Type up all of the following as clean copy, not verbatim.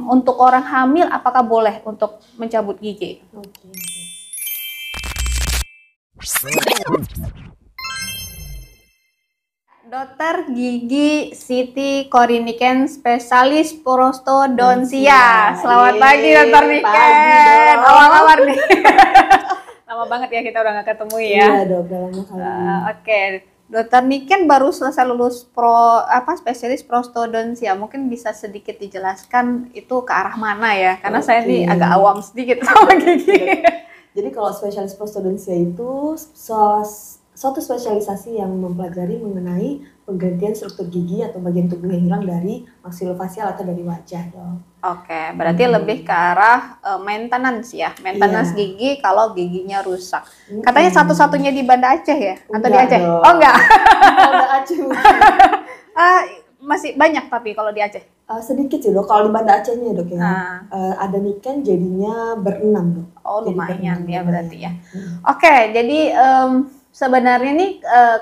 Untuk orang hamil, apakah boleh untuk mencabut gigi? Oke. Dokter Gigi Siti Koriniken, spesialis prostodontia. Selamat pagi, Dokter Niken. Awal-awal nih. Lama banget ya kita udah nggak ketemu ya. Iya dok, udah lama kali. Oke, Dokter Niken baru selesai lulus spesialis prostodontia. Mungkin bisa sedikit dijelaskan itu ke arah mana ya? Karena saya nih agak awam sedikit sama gigi. Jadi kalau spesialis prostodontia itu suatu spesialisasi yang mempelajari mengenai penggantian struktur gigi atau bagian tubuh yang hilang dari maksilofacial atau dari wajah dong. Oke, berarti lebih ke arah maintenance ya, maintenance gigi kalau giginya rusak. Katanya satu-satunya di Banda Aceh ya? Atau di Aceh? Dong. Oh enggak? Banda Aceh masih banyak tapi kalau di Aceh? sedikit sih dok, kalau di Banda Acehnya dok ya. Ada Niken jadinya berenam dok. Oh Jadi lumayan berenam, ya berarti ya. lumayan. Oke, jadi sebenarnya nih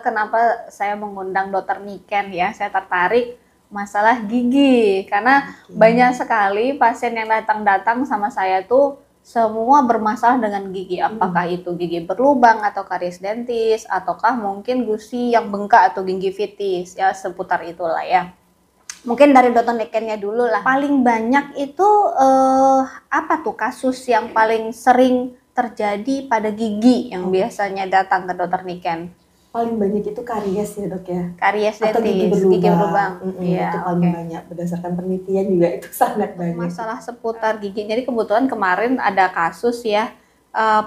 kenapa saya mengundang Dokter Niken ya, saya tertarik masalah gigi karena banyak sekali pasien yang datang sama saya tuh semua bermasalah dengan gigi, apakah itu gigi berlubang atau karies dentis ataukah mungkin gusi yang bengkak atau gingivitis ya, seputar itulah ya. Mungkin dari Dokter Nikennya dulu lah. Paling banyak itu apa tuh kasus yang paling sering terjadi pada gigi yang biasanya datang ke Dokter Niken? Paling banyak itu karies ya dok ya. Karies Atau dentis, gigi berlubang. Itu paling banyak, berdasarkan penelitian juga itu sangat banyak. Masalah seputar gigi. Jadi kebetulan kemarin ada kasus ya,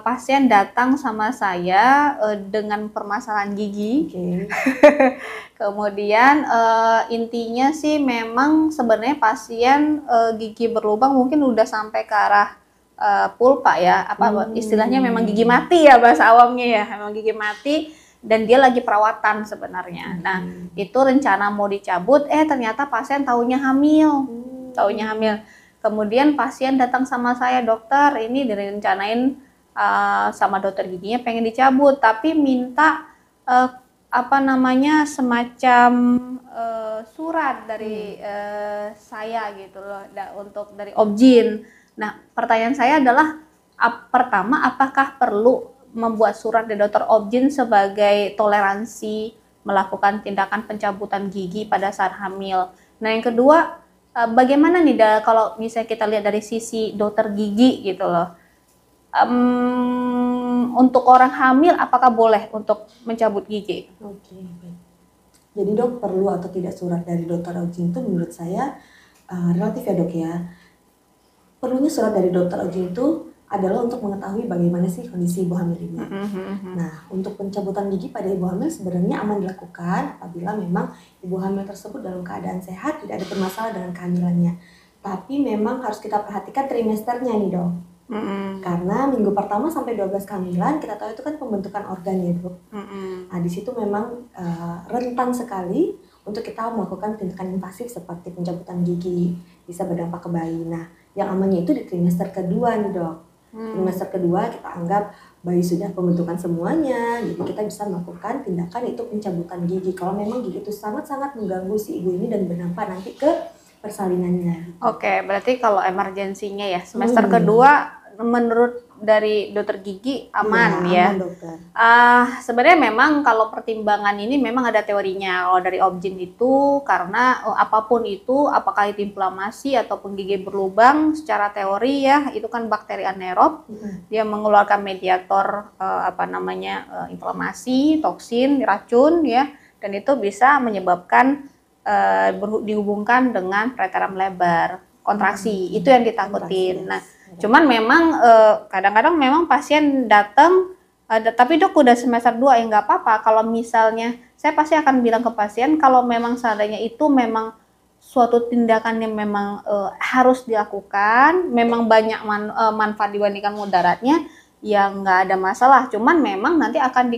pasien datang sama saya dengan permasalahan gigi. Kemudian intinya sih memang sebenarnya pasien gigi berlubang mungkin udah sampai ke arah pulpa ya, apa istilahnya memang gigi mati ya bahasa awamnya ya, memang gigi mati. Dan dia lagi perawatan sebenarnya. Nah, itu rencana mau dicabut, ternyata pasien taunya hamil. Kemudian pasien datang sama saya, dokter, ini direncanain sama dokter giginya pengen dicabut, tapi minta semacam surat dari saya gitu loh, untuk dari Objin. Nah, pertanyaan saya adalah pertama, apakah perlu membuat surat dari dokter Objin sebagai toleransi melakukan tindakan pencabutan gigi pada saat hamil. Nah yang kedua, bagaimana nih kalau misalnya kita lihat dari sisi dokter gigi gitu loh, untuk orang hamil apakah boleh untuk mencabut gigi? Oke, baik. Jadi dok, perlu atau tidak surat dari dokter Objin itu menurut saya relatif ya dok ya. Perlunya surat dari dokter Objin itu adalah untuk mengetahui bagaimana sih kondisi ibu hamil ini. Nah, untuk pencabutan gigi pada ibu hamil sebenarnya aman dilakukan apabila memang ibu hamil tersebut dalam keadaan sehat, tidak ada permasalahan dengan kehamilannya. Tapi memang harus kita perhatikan trimesternya nih dok. Karena minggu pertama sampai 12 kehamilan kita tahu itu kan pembentukan organ ya dok. Nah, di situ memang rentan sekali untuk kita melakukan tindakan invasif seperti pencabutan gigi, bisa berdampak ke bayi. Nah, yang amannya itu di trimester kedua nih dok. Trimester kedua kita anggap bayi sudah pembentukan semuanya, jadi kita bisa melakukan tindakan itu pencabutan gigi kalau memang gigi itu sangat-sangat mengganggu si ibu ini dan berdampak nanti ke persalinannya. Oke, berarti kalau emergensinya ya semester kedua menurut dari dokter gigi aman ya. Aman dokter. Sebenarnya memang kalau pertimbangan ini memang ada teorinya. Kalau dari Objin itu karena apapun itu, apakah itu inflamasi ataupun gigi berlubang, secara teori ya itu kan bakteri anaerob, dia mengeluarkan mediator inflamasi, toksin, racun ya, dan itu bisa menyebabkan dihubungkan dengan preteram lebar, kontraksi. Itu yang ditakutin. Nah, cuman memang kadang-kadang memang pasien datang, tapi dok udah semester 2 ya nggak apa-apa. Kalau misalnya saya pasti akan bilang ke pasien kalau memang seandainya itu memang suatu tindakan yang memang harus dilakukan, memang banyak manfaat dibandingkan mudaratnya, ya nggak ada masalah. Cuman memang nanti akan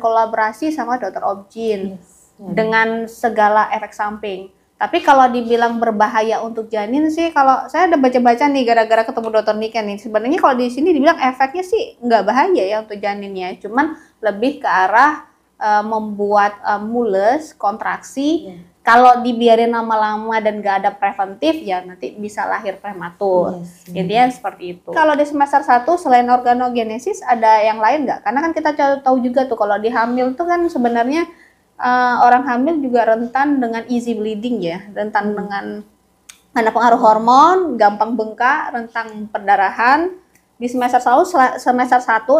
kolaborasi sama dokter Objin dengan segala efek samping. Tapi kalau dibilang berbahaya untuk janin sih, kalau saya udah baca-baca nih gara-gara ketemu dokter Niken nih, sebenarnya kalau di sini dibilang efeknya sih nggak bahaya ya untuk janinnya, cuman lebih ke arah membuat mules, kontraksi, Kalau dibiarin lama-lama dan nggak ada preventif, ya nanti bisa lahir prematur. Yes. Intinya seperti itu. Kalau di semester 1 selain organogenesis ada yang lain nggak? Karena kan kita tahu juga tuh kalau di hamil tuh kan sebenarnya orang hamil juga rentan dengan easy bleeding ya, rentan dengan ada pengaruh hormon, gampang bengkak, rentan perdarahan. Di semester 1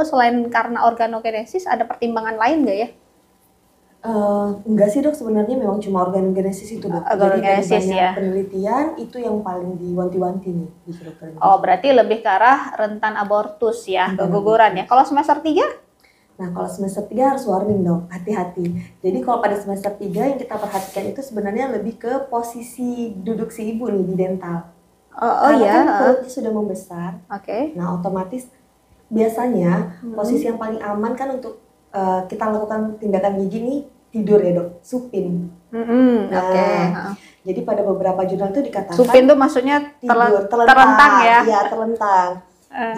selain karena organogenesis ada pertimbangan lain nggak ya? Enggak sih dok, sebenarnya memang cuma organogenesis itu dok. Organogenesis, Jadi dari banyak ya. penelitian itu yang paling diwanti-wanti nih di dokter. Oh, berarti lebih ke arah rentan abortus ya, keguguran ya. Kalau semester 3? Nah, kalau semester 3 harus warning dok, hati-hati. Jadi kalau pada semester 3 yang kita perhatikan itu sebenarnya lebih ke posisi duduk si ibu nih di dental. Karena kan perutnya sudah membesar. Oke. Nah, otomatis biasanya posisi yang paling aman kan untuk kita lakukan tindakan gigi nih tidur ya dok, supin. Oke. Jadi pada beberapa jurnal itu dikatakan Supin tuh maksudnya tidur, terlentang ya? Iya, terlentang.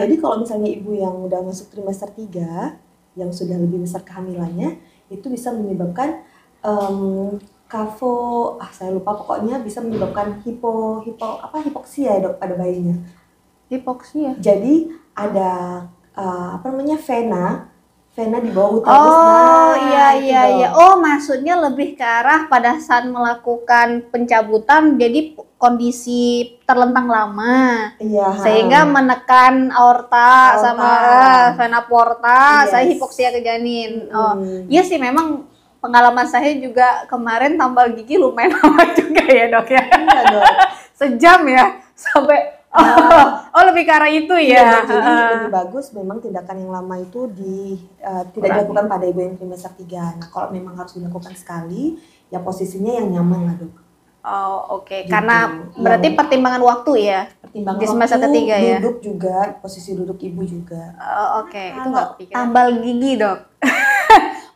Jadi kalau misalnya ibu yang udah masuk trimester 3, yang sudah lebih besar kehamilannya, itu bisa menyebabkan saya lupa, pokoknya bisa menyebabkan hipoksia ya dok pada bayinya. Hipoksia. Jadi ada vena di bawah uterus. Oh iya. Oh, maksudnya lebih ke arah pada saat melakukan pencabutan jadi kondisi terlentang lama. Iya. Sehingga menekan aorta sama vena porta, Yes. saya hipoksia ke janin. Oh, iya sih memang pengalaman saya juga kemarin tambal gigi lumayan lama juga ya dok ya. Iya dok. Sejam ya sampai lebih ke arah itu ya. Jadi lebih bagus memang tindakan yang lama itu tidak dilakukan pada ibu yang trimester 3. Nah, kalau memang harus dilakukan sekali, ya posisinya yang nyaman lah dok. Oh oke. Gitu. Karena berarti pertimbangan waktu ya. Pertimbangan di semester waktu, ketiga ya. Duduk juga, posisi duduk ibu juga. Oke. Itu nggak kepikiran. Tambal gigi dok.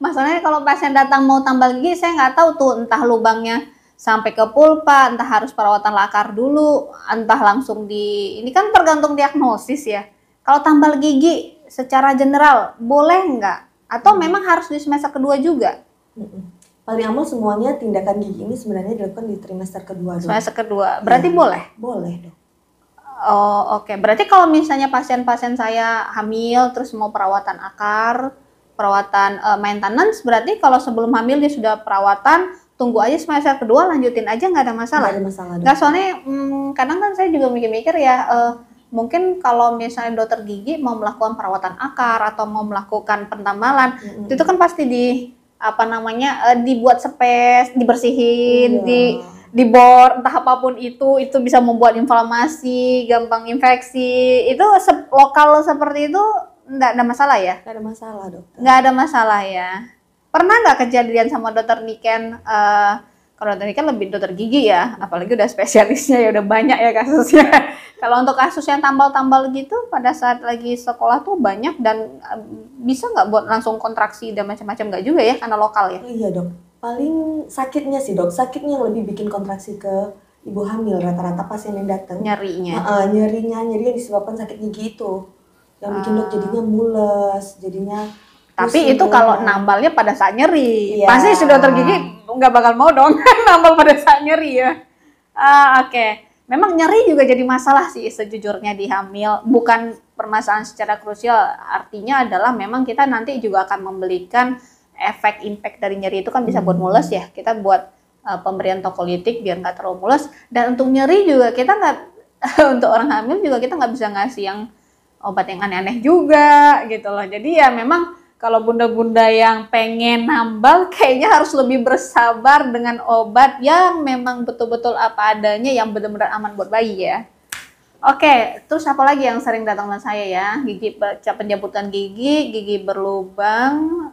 Masalahnya kalau pasien datang mau tambal gigi, saya nggak tahu tuh entah lubangnya sampai ke pulpa, entah harus perawatan lakar dulu, entah langsung ini kan tergantung diagnosis ya. Kalau tambal gigi secara general boleh nggak? Atau memang harus di semester kedua juga? Paling aman semuanya tindakan gigi ini sebenarnya dilakukan di trimester kedua dok. Semester kedua, berarti boleh? Boleh dok. Oh oke. Berarti kalau misalnya pasien-pasien saya hamil terus mau perawatan akar, perawatan maintenance, berarti kalau sebelum hamil dia sudah perawatan, tunggu aja semester kedua, lanjutin aja, nggak ada masalah? Nggak ada masalah. Nggak, soalnya kadang kan saya juga mikir-mikir ya, mungkin kalau misalnya dokter gigi mau melakukan perawatan akar atau mau melakukan pentambalan, itu kan pasti dibuat space, dibersihin, dibor, entah apapun itu bisa membuat inflamasi, gampang infeksi. Itu lokal seperti itu nggak ada masalah ya? Nggak ada masalah dokter. Nggak ada masalah ya. Pernah nggak kejadian sama dokter Niken? Kalau dokter Niken lebih dokter gigi ya, apalagi udah spesialisnya ya, udah banyak ya kasusnya. Kalau untuk kasus yang tambal-tambal gitu pada saat lagi sekolah tuh banyak, dan bisa nggak buat langsung kontraksi dan macam-macam? Nggak juga ya, karena lokal ya? Iya dok. Paling sakitnya sih dok, sakitnya yang lebih bikin kontraksi ke ibu hamil rata-rata pasien yang datang. Nyerinya? Nyerinya disebabkan sakit gigi itu. Yang bikin dok jadinya mules, jadinya. Tapi itu kalau nambalnya pada saat nyeri, iya. Pasti si dokter gigi nggak bakal mau dong nambal pada saat nyeri ya. Oke. Memang nyeri juga jadi masalah sih sejujurnya di hamil. Bukan permasalahan secara krusial, artinya adalah memang kita nanti juga akan memberikan efek impact dari nyeri itu kan bisa buat mules ya. Kita buat pemberian tokolitik biar nggak terlalu mules. Dan untuk nyeri juga kita nggak untuk orang hamil juga kita nggak bisa ngasih yang obat yang aneh-aneh juga gitu loh. Jadi ya memang kalau bunda-bunda yang pengen nambal kayaknya harus lebih bersabar dengan obat yang memang betul-betul apa adanya, yang benar-benar aman buat bayi ya. Oke, terus apa lagi yang sering datang ke saya ya? Pencabutan gigi berlubang,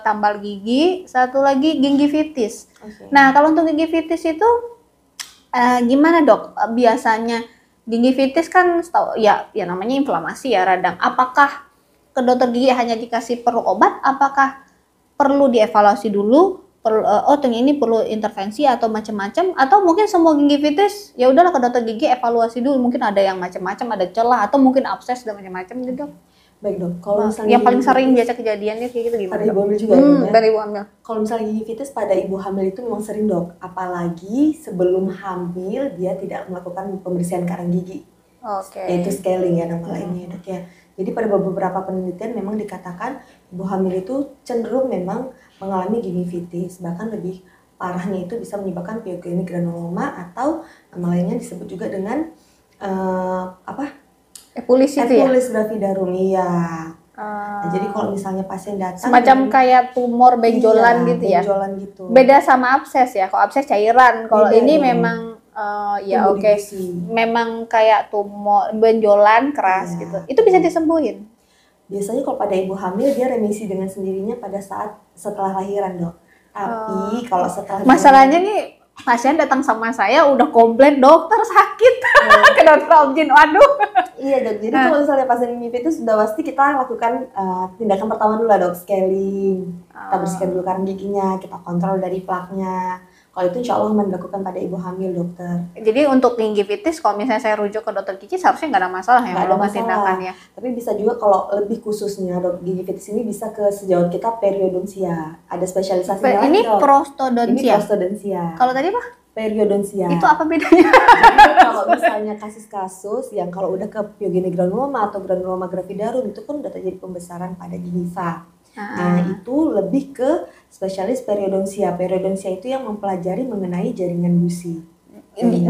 tambal gigi, satu lagi gingivitis. Okay. Nah, kalau untuk gingivitis itu gimana dok? Biasanya gingivitis kan ya namanya inflamasi ya radang. Apakah ke dokter gigi hanya dikasih perlu obat? Apakah perlu dievaluasi dulu? Ternyata ini perlu intervensi atau macam-macam? Atau mungkin semua gingivitis ya udahlah ke dokter gigi evaluasi dulu, mungkin ada yang macam-macam, ada celah atau mungkin abses dan macam-macam gitu. Baik dok, kalau misalnya Yang paling sering gingivitis biasa kejadiannya kayak gitu gimana? pada Dok? ibu hamil juga ya dok ya? Dari ibu hamil. Kalau misalnya gingivitis pada ibu hamil itu memang sering dok, apalagi sebelum hamil dia tidak melakukan pembersihan karang gigi, Oke. yaitu scaling ya nama lainnya dok ya. Jadi pada beberapa penelitian memang dikatakan ibu hamil itu cenderung memang mengalami gingivitis, bahkan lebih parahnya itu bisa menyebabkan pyogenic granuloma atau nama lainnya disebut juga dengan Epulis itu ya? epulis gravidarum, iya. Nah, jadi kalau misalnya pasien datang semacam dengan- kayak tumor benjolan iya, gitu ya? benjolan gitu. Beda sama abses ya. Kalau abses cairan, kalau Beda ini dong. memang ya Tumbuh di oke. gusi. Memang kayak tumor benjolan keras Iya. gitu. Itu bisa disembuhin. Biasanya kalau pada ibu hamil dia remisi dengan sendirinya pada saat setelah lahiran dok. Tapi kalau setelah Masalahnya nih pasien datang sama saya udah komplain dokter sakit ke dokter objin. Waduh. iya dok. Jadi kalau misalnya pasien gingivitis sudah pasti kita lakukan tindakan pertama dulu lah dok, scaling. Kita bersihkan dulu karang giginya, kita kontrol dari plaknya. Kalau itu insya Allah aman dilakukan pada ibu hamil dokter. Jadi untuk gingivitis kalau misalnya saya rujuk ke dokter gigi seharusnya nggak ada masalah ya Nggak ada melakukan masalah. tindakannya. Tapi bisa juga kalau lebih khususnya dok gingivitis ini bisa ke sejauh kita periodontia. Ada spesialisasinya Ini lagi dok. Ini prostodontia. prostodontia. Kalau tadi apa? Periodontia. Itu apa bedanya? Jadi kalau misalnya kasus-kasus yang kalau udah ke pyogenic granuloma atau granuloma gravidarum itu kan udah terjadi pembesaran pada gingiva. Nah, itu lebih ke spesialis periodontia. Periodontia itu yang mempelajari mengenai jaringan gusi.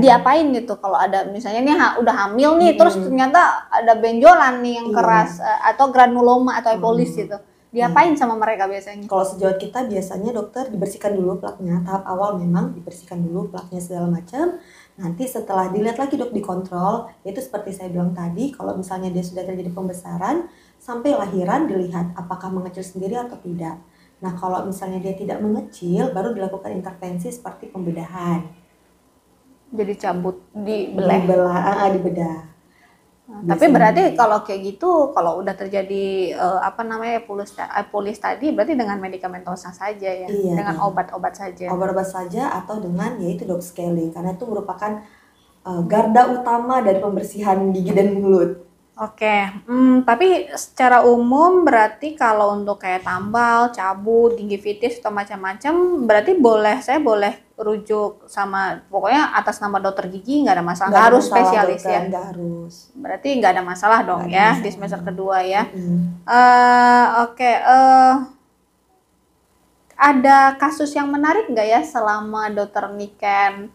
Diapain gitu kalau ada misalnya nih udah hamil nih terus ternyata ada benjolan nih yang keras atau granuloma atau epulis gitu. Diapain sama mereka biasanya? Kalau sejauh kita biasanya dokter dibersihkan dulu plaknya. Tahap awal memang dibersihkan dulu plaknya segala macam. Nanti setelah dilihat lagi dok dikontrol, yaitu seperti saya bilang tadi, kalau misalnya dia sudah terjadi pembesaran, sampai lahiran dilihat apakah mengecil sendiri atau tidak. Nah kalau misalnya dia tidak mengecil, baru dilakukan intervensi seperti pembedahan. Jadi cabut, dibelah. Dibedah. Tapi berarti kalau kayak gitu, kalau udah terjadi epulis tadi, berarti dengan medikamentosa saja ya, Iya, dengan obat-obat saja. Obat-obat saja atau dengan yaitu dok scaling, karena itu merupakan garda utama dari pembersihan gigi dan mulut. Oke, tapi secara umum berarti kalau untuk kayak tambal, cabut, gingivitis atau macam-macam, berarti saya boleh rujuk sama pokoknya atas nama dokter gigi nggak ada masalah, nggak harus masalah, spesialis dokter, ya. Nggak harus. Berarti nggak ada masalah dong Nggak ada ya masalah. di semester kedua ya. Mm-hmm. Ada kasus yang menarik nggak ya selama dokter Niken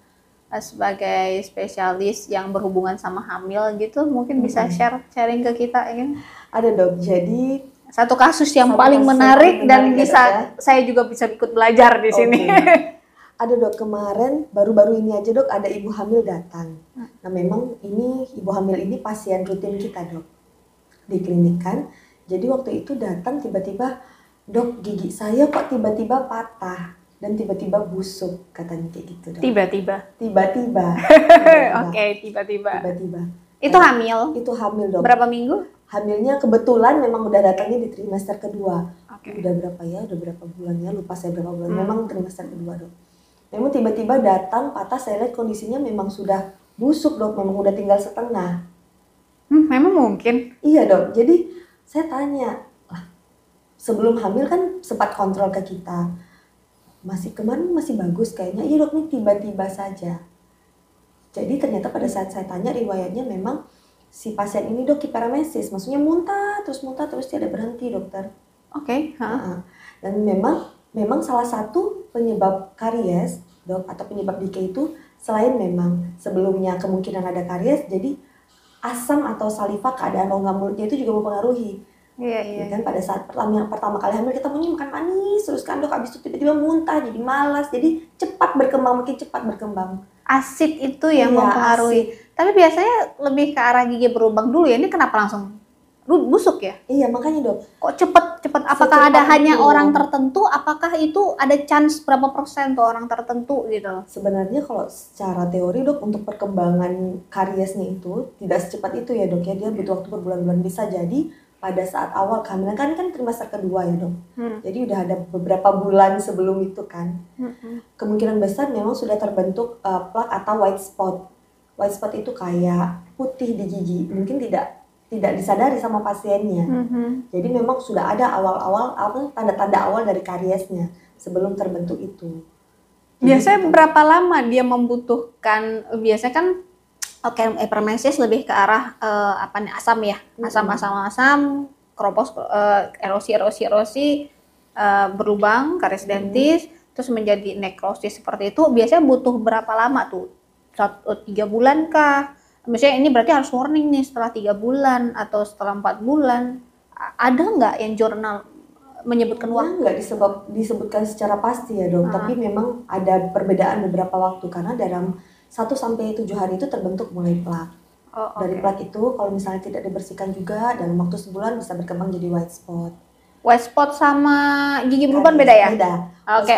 sebagai spesialis yang berhubungan sama hamil gitu, mungkin bisa sharing ke kita ya? Ada dok, jadi Satu kasus yang Satu paling kasus yang menarik paling dan menarik bisa ya. saya juga bisa ikut belajar di sini. Ada dok, kemarin baru-baru ini aja dok ada ibu hamil datang. Nah memang ini ibu hamil ini pasien rutin kita dok di klinik kan. Jadi waktu itu datang tiba-tiba, dok gigi saya kok tiba-tiba patah dan tiba-tiba busuk, katanya kayak gitu dok. Tiba-tiba. Oke, tiba-tiba. Itu hamil? Itu hamil dok. Berapa minggu? Hamilnya kebetulan memang udah datangnya di trimester kedua. Oke. Udah berapa ya? Udah berapa bulan ya? Lupa saya berapa bulan. Memang trimester kedua dok. Memang tiba-tiba datang patah, saya lihat kondisinya memang sudah busuk dok. Memang udah tinggal setengah. Memang mungkin. Iya dok. Jadi saya tanya, sebelum hamil kan sempat kontrol ke kita. Kemarin masih bagus kayaknya. Iya dok, ini tiba-tiba saja. Jadi ternyata pada saat saya tanya riwayatnya memang si pasien ini dok hiperemesis, maksudnya muntah terus tidak berhenti dokter. Oke. Dan memang salah satu penyebab karies dok atau penyebab decay itu selain memang sebelumnya kemungkinan ada karies, jadi asam atau saliva keadaan rongga mulutnya itu juga mempengaruhi. Iya. Kan pada saat pertama kali hamil kita maunya makan manis terus kan dok, habis itu tiba-tiba muntah jadi malas, jadi makin cepat berkembang. Asid itu yang Iya, mempengaruhi. Tapi biasanya lebih ke arah gigi berlubang dulu ya. Ini kenapa langsung busuk ya? Iya makanya dok. Kok cepet? Apakah Secepat ada hanya itu. orang tertentu? Apakah itu ada chance berapa persen tuh orang tertentu gitu? Sebenarnya kalau secara teori dok untuk perkembangan kariesnya itu tidak secepat itu ya dok ya, dia butuh waktu berbulan-bulan. Bisa jadi pada saat awal kehamilan kan trimester kedua ya dok. Jadi udah ada beberapa bulan sebelum itu kan. Kemungkinan besar memang sudah terbentuk plak atau white spot. White spot itu kayak putih di gigi, mungkin tidak tidak disadari sama pasiennya. Jadi memang sudah ada awal-awal tanda-tanda awal dari kariesnya sebelum terbentuk itu. Biasanya berapa lama dia membutuhkan? Biasanya kan epidermis lebih ke arah asam ya, asam, keropos, erosi, berlubang, karies dentis, terus menjadi nekrosis seperti itu. Biasanya butuh berapa lama tuh? 3 bulan kah? Misalnya ini berarti harus warning nih setelah 3 bulan atau setelah 4 bulan. Ada nggak yang jurnal menyebutkan waktu? Nggak disebutkan secara pasti ya dok, tapi memang ada perbedaan beberapa waktu karena dalam 1-7 hari itu terbentuk mulai plak. Dari plak itu kalau misalnya tidak dibersihkan juga dalam waktu sebulan bisa berkembang jadi white spot. White spot sama gigi berlubang beda ya? Beda. Oke,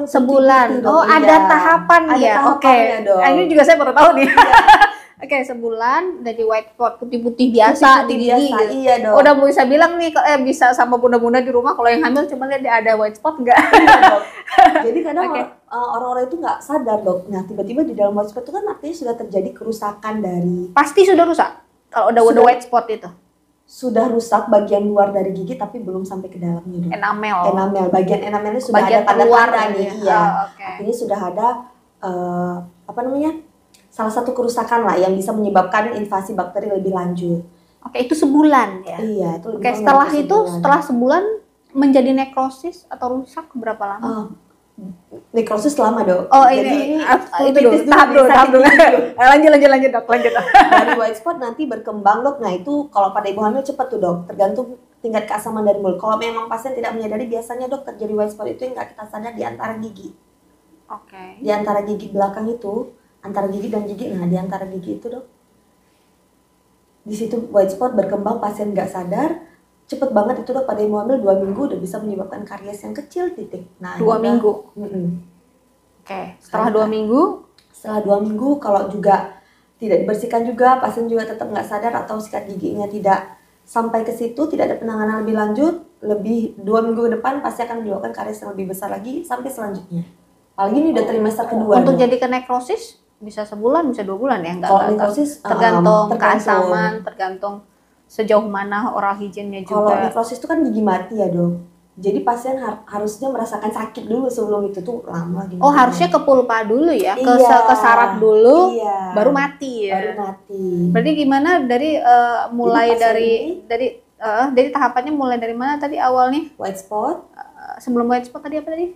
sebulan. Ada tahapan ya? Oke. Ini juga saya baru tahu nih. Oke, sebulan dari white spot putih-putih biasa di gigi. Iya dong. Udah bisa bilang nih, bisa sama bunda-bunda di rumah kalau yang hamil cuma lihat dia ada white spot nggak? Iya, dok. Jadi kadang orang-orang itu nggak sadar dok. Nah tiba-tiba di dalam white spot itu kan artinya sudah terjadi kerusakan dari. Pasti sudah rusak kalau udah white spot itu. Sudah rusak bagian luar dari gigi tapi belum sampai ke dalamnya dok. Enamel. Bagian enamelnya sudah bagian ada tanda-tanda nih. Iya. Artinya sudah ada salah satu kerusakan lah yang bisa menyebabkan invasi bakteri lebih lanjut. Oke, itu sebulan ya? Iya, itu lebih. Oke, setelah sebulan menjadi nekrosis atau rusak berapa lama? Nekrosis lama dok. Jadi itu dulu, tahap dulu. Lanjut dok. Dari white spot nanti berkembang dok. Nah itu kalau pada ibu hamil cepat tuh dok, tergantung tingkat keasaman dari mulut. Kalau memang pasien tidak menyadari, biasanya dok terjadi white spot itu yang nggak kita sadar di antara gigi. Oke. Di antara gigi belakang itu, antara gigi dan gigi, nah di antara gigi itu dok, di situ white spot berkembang, pasien nggak sadar, cepet banget itu dok, pada ibu hamil 2 minggu udah bisa menyebabkan karies yang kecil titik. Nah 2 minggu. Oke. Setelah 2 minggu? Setelah 2 minggu kalau juga tidak dibersihkan juga, pasien juga tetap nggak sadar atau sikat giginya tidak sampai ke situ, tidak ada penanganan lebih lanjut, lebih 2 minggu ke depan pasti akan menyebabkan karies yang lebih besar lagi sampai selanjutnya. Apalagi ini udah trimester kedua. Untuk jadi ke nekrosis bisa sebulan, bisa 2 bulan ya? Kalau nekrosis tergantung keasaman, tergantung sejauh mana oral hygiene-nya juga. Kalau nekrosis itu kan gigi mati ya dok. Jadi pasien harusnya merasakan sakit dulu sebelum itu tuh lama gitu. Harusnya ke pulpa dulu ya, ke saraf dulu, baru mati ya. Baru mati. Berarti gimana dari mulai dari tahapannya mulai dari mana tadi awalnya? White spot. Sebelum white spot tadi apa tadi?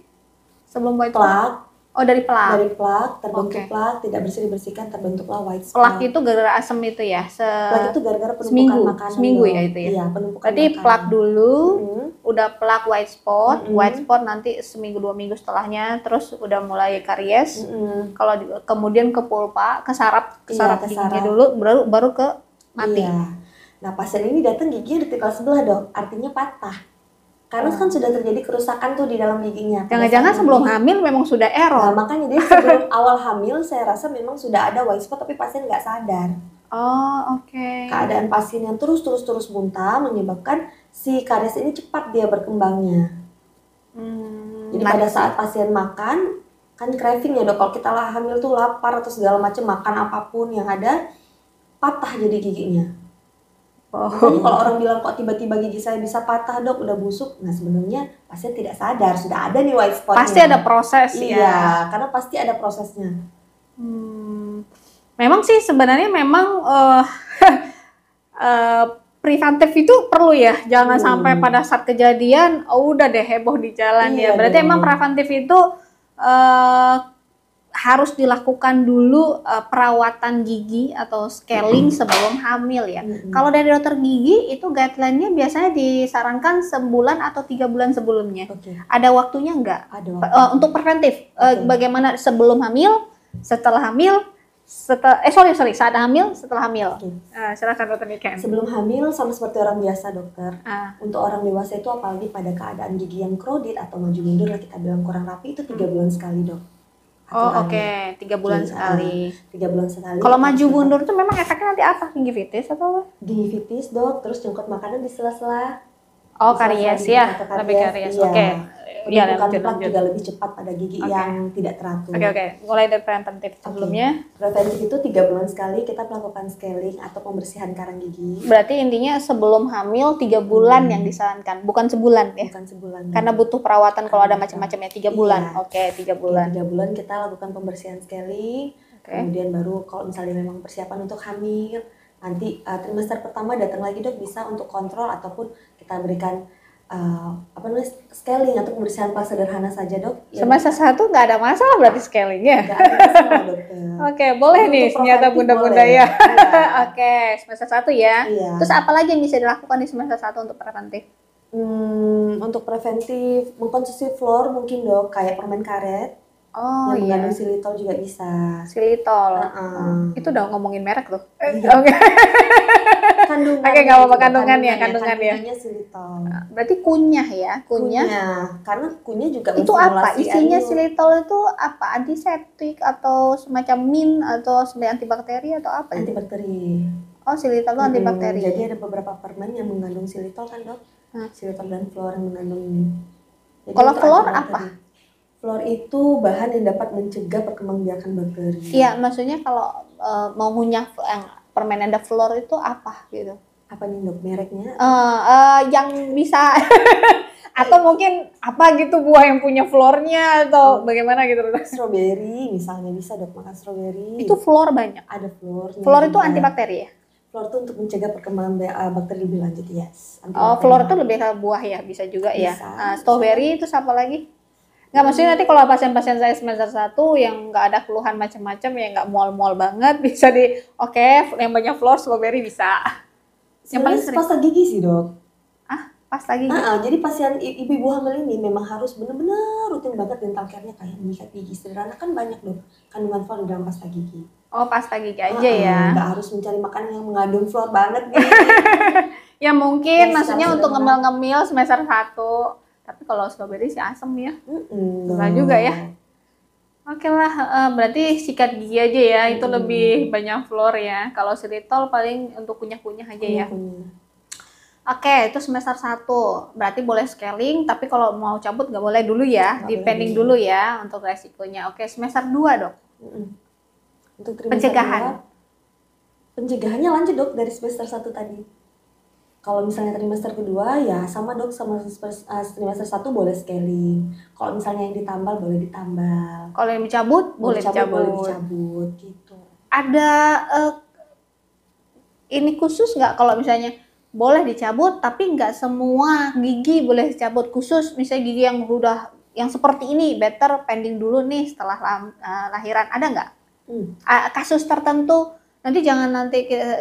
Sebelum white spot. Dari plak. Dari plak, terbentuk plak, tidak dibersihkan, terbentuklah white spot. Plak itu gara-gara asam itu ya? Plak itu gara-gara penumpukan makanan. Seminggu ya itu ya? Iya, penumpukan berarti makanan. plak dulu, udah plak white spot, white spot nanti seminggu 2 minggu setelahnya, terus udah mulai karies. Kalau kemudian ke pulpa, ke saraf giginya dulu, baru ke mati. Iya. Nah pasien ini datang giginya ditinggal sebelah dok, artinya patah. Karena kan sudah terjadi kerusakan tuh di dalam giginya. Jangan-jangan sebelum hamil memang sudah error. Nah makanya dia sebelum awal hamil saya rasa memang sudah ada white spot tapi pasien nggak sadar. Oke. Keadaan pasien yang terus muntah menyebabkan si karies ini cepat dia berkembangnya. Jadi pada saat pasien makan, kan craving ya dok, kalau kita hamil tuh lapar atau segala macam, makan apapun yang ada, patah jadi giginya. Makanya kalau orang bilang kok tiba-tiba gigi saya bisa patah dok, udah busuk, nah sebenarnya pasien tidak sadar, sudah ada nih white spotnya. Pasti ada proses ya. Iya, karena pasti ada prosesnya. Memang sih sebenarnya memang preventif itu perlu ya, jangan sampai pada saat kejadian udah deh heboh di jalan ya. Berarti emang preventif itu harus dilakukan dulu perawatan gigi atau scaling sebelum hamil ya. Kalau dari dokter gigi itu guideline-nya biasanya disarankan sebulan atau 3 bulan sebelumnya. Ada waktunya nggak? Ada untuk preventif. Bagaimana sebelum hamil, setelah hamil, saat hamil, setelah hamil. Silakan dokter Niken. Sebelum hamil sama seperti orang biasa dokter. Untuk orang dewasa itu apalagi pada keadaan gigi yang krodit atau maju mundur lah kita bilang kurang rapi itu 3 bulan sekali dok. 3 bulan sekali. 3 bulan sekali. Kalau maju mundur tuh memang efeknya nanti apa? Gingivitis atau? Gingivitis dok, terus jenggot makanan di sela-sela. Karies ya, lebih karies. Oke. ya, penumpukan lanjut, plak lanjut. juga lebih cepat pada gigi yang tidak teratur. Oke. Mulai dari preventif sebelumnya. Preventif itu 3 bulan sekali kita melakukan scaling atau pembersihan karang gigi. Berarti intinya sebelum hamil 3 bulan yang disarankan, bukan sebulan ya? Bukan sebulan. Karena butuh perawatan kalau ada macam-macamnya 3 bulan. Iya. Oke, 3 bulan. 3 bulan kita lakukan pembersihan scaling. Kemudian baru kalau misalnya memang persiapan untuk hamil, nanti trimester pertama datang lagi dok, bisa untuk kontrol ataupun kita berikan scaling atau pembersihan plak sederhana saja dok. Semester 1 nggak ada masalah berarti scalingnya? Nggak ada masalah dokter. Oke, boleh nih ternyata bunda-bunda ya. Oke, semester 1 ya. Iya. Terus apa lagi yang bisa dilakukan di semester 1 untuk preventif? Untuk preventif, mengkonsumsi fluor mungkin dok, kayak permen karet. Oh yang iya. mengandung xylitol juga bisa. Xylitol. Itu udah ngomongin merek tuh. Iya. Oke. Kandungan. Oke, nggak apa-apa kandungannya. Kandungannya xylitol. Berarti kunyah ya, kunyah. Karena kunyah juga itu apa? Isinya xylitol itu apa? Antiseptik atau semacam mint atau sebagai antibakteri atau apa? Antibakteri. Oh, xylitol itu antibakteri. Jadi ada beberapa permen yang mengandung xylitol kan dok? Xylitol dan fluor yang mengandung. Kalau fluor apa? Fluor itu bahan yang dapat mencegah perkembangbiakan bakteri. Iya, maksudnya kalau mau ngunyah yang permen ada fluor itu apa gitu? Apa nih dok mereknya? Yang bisa atau mungkin apa gitu buah yang punya fluornya atau bagaimana gitu? Strawberry misalnya bisa dok, makan strawberry. Itu fluor banyak. Ada fluor. Fluor itu antibakteri ya? Fluor itu untuk mencegah perkembangan bakteri lebih lanjut, yes. Oh, fluor itu lebih ke buah ya, bisa juga ya. Strawberry itu apa lagi? Nggak, maksudnya nanti kalau pasien-pasien saya semester 1 yang nggak ada keluhan macam-macam, ya nggak mual-mual banget, bisa yang banyak fluor, strawberry bisa. Yang paling sering pasta gigi sih dok. Pasta gigi? Jadi pasien ibu hamil ini memang harus benar-benar rutin banget dental care-nya, kayak menyikat gigi sederhana kan banyak dok kandungan fluor di dalam pasta gigi. Oh, pasta gigi aja ya? Nggak harus mencari makanan yang mengandung fluor banget nih. Ya mungkin maksudnya untuk ngemil-ngemil semester 1. Tapi kalau strawberry sih asem ya. Enggak juga ya. Oke lah, berarti sikat gigi aja ya, itu lebih banyak fluor ya. Kalau xylitol paling untuk kunyah-kunyah aja ya. Oke, itu semester 1. Berarti boleh scaling, tapi kalau mau cabut nggak boleh dulu ya. Depending dulu ya untuk resikonya. Oke, semester 2 dok. Untuk pencegahan. Pencegahannya lanjut dok dari semester 1 tadi. Kalau misalnya trimester kedua ya sama dok, sama trimester 1 boleh scaling. Kalau misalnya yang ditambal boleh ditambal. Kalau yang dicabut boleh dicabut gitu. Ada ini khusus nggak kalau misalnya boleh dicabut tapi nggak semua gigi boleh dicabut, khusus misalnya gigi yang seperti ini better pending dulu nih setelah lahiran, ada nggak? Kasus tertentu? Nanti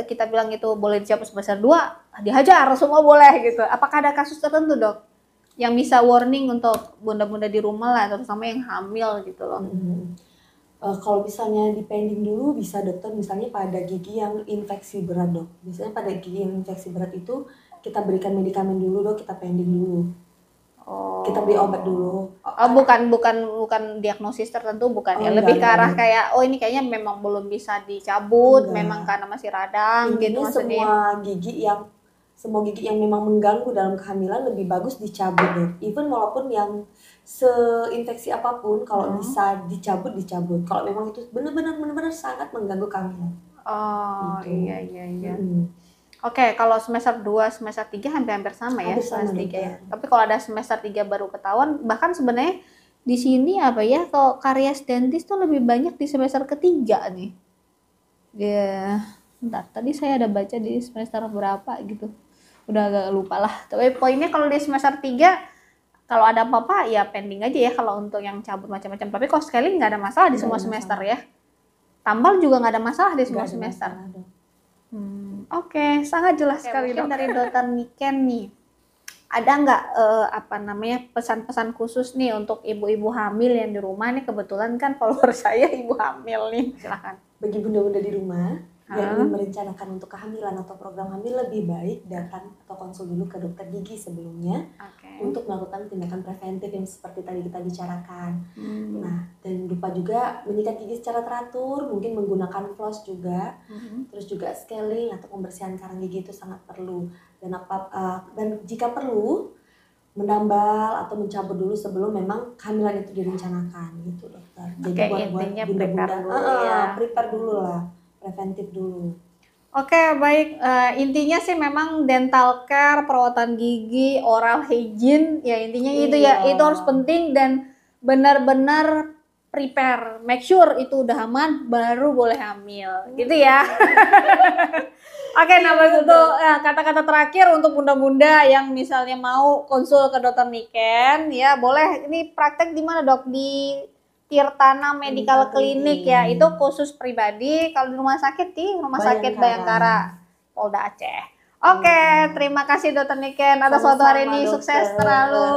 kita bilang itu boleh dicabut semester 2, dihajar semua boleh gitu. Apakah ada kasus tertentu dok yang bisa warning untuk bunda-bunda di rumah lah, terutama yang hamil gitu loh? Kalau misalnya di pending dulu bisa dokter, misalnya pada gigi yang infeksi berat dok. Biasanya pada gigi yang infeksi berat itu kita berikan medikamen dulu dok, kita pending dulu. Kita beri obat dulu. Bukan diagnosis tertentu, bukan ya? Lebih ke arah kayak ini kayaknya memang belum bisa dicabut, memang karena masih radang gitu maksudnya. Semua gigi yang memang mengganggu dalam kehamilan lebih bagus dicabut deh. Even walaupun yang seinfeksi apapun, kalau bisa dicabut. Kalau memang itu benar-benar sangat mengganggu kehamilan. Gitu. Iya. Oke, kalau semester 2, semester 3 hampir sama ya, semester 3 ya. Tapi kalau ada semester 3 baru ketahuan, bahkan sebenarnya di sini kalau karies dentis tuh lebih banyak di semester ketiga nih. Ya, bentar, tadi saya ada baca di semester berapa gitu. Udah agak lupa lah. Tapi poinnya kalau di semester 3 kalau ada apa-apa ya pending aja ya kalau untuk yang cabut macam-macam. Tapi kalau scaling nggak ada masalah di semua semester ya. Tambal juga nggak ada masalah di semua semester. Oke, sangat jelas sekali dok. Dari dokter Niken nih, ada nggak pesan-pesan khusus nih untuk ibu-ibu hamil yang di rumah nih? Kebetulan kan follower saya ibu hamil nih, silakan. Bagi bunda-bunda di rumah yang ingin merencanakan untuk kehamilan atau program hamil, lebih baik datang atau konsul dulu ke dokter gigi sebelumnya untuk melakukan tindakan preventif yang seperti tadi kita bicarakan. Nah, dan lupa juga menyikat gigi secara teratur, mungkin menggunakan floss juga, terus juga scaling atau pembersihan karang gigi itu sangat perlu. Dan jika perlu menambal atau mencabut dulu sebelum memang kehamilan itu direncanakan gitu dokter. Jadi Oke, buat intinya bunda-bunda prepare dulu ya. prepare dulu lah, preventif dulu. Oke, baik. Intinya sih memang dental care, perawatan gigi, oral hygiene, ya intinya itu ya, Iya. itu harus penting dan benar-benar prepare, make sure itu udah aman, baru boleh hamil, gitu ya. Oke, nah untuk kata-kata terakhir untuk bunda-bunda yang misalnya mau konsul ke dokter Niken, ya boleh. Ini praktek di mana dok? Di Tirtana Medical Clinic ya, itu khusus pribadi. Kalau di rumah sakit di Rumah Sakit Bayangkara, Polda Aceh. Oke, terima kasih dokter Niken atas waktu hari ini. Sukses dokter. terlalu.